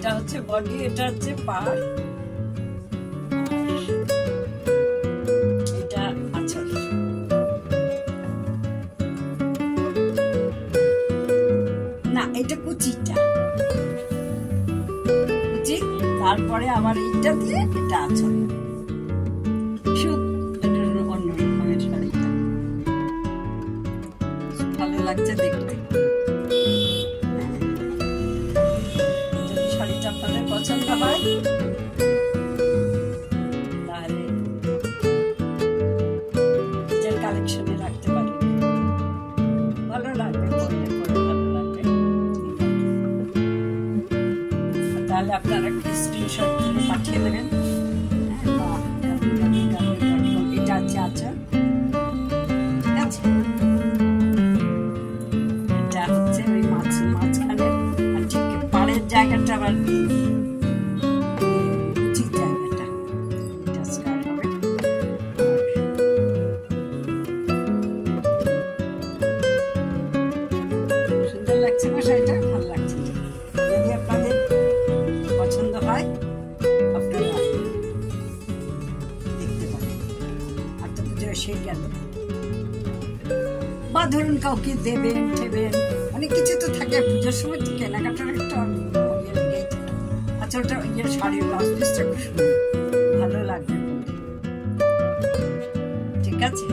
এটা হচ্ছে বডি, এটা হচ্ছে পাড়, এটা আঁচল। না, এটা কুচিটা, কুচি, তারপরে আবার এইটা দিয়ে এটা আঁচল। অন্য রকমের শাড়িটা ভালো লাগছে দেখতে। যদি শাড়িটা আপনাদের পছন্দ হয় তাহলে নিজের কালেকশনে রাখতে পারেন, ভালো লাগবে, পরলে পরে ভালো লাগবে। তাহলে আপনারা একটা স্ক্রিনশট পাঠিয়ে দেবেন। এটা আছে আঁচল, ঠিক আছে? এটা হচ্ছে ওই মাঝখানে, আর ঠিক পাড়ের জায়গাটা আবার উচিত জায়গাটা, এটা স্কার্ট হবে। সুন্দর লাগছে না শাড়িটা? ভালো লাগছে। যদি আপনাদের পছন্দ হয় আপনারা দেখতে পারেন। আর তো পুজো এসে গেল, বা ধরুন কাউকে দেবেন ঠেবেন, অনেক কিছু তো থাকে পুজোর সময়, তো কেনাকাটার একটা আঁচলটা ইয়ে শাড়ির ব্লাউজ পিসটা খুব সুন্দর, ভালো লাগবে, ঠিক আছে?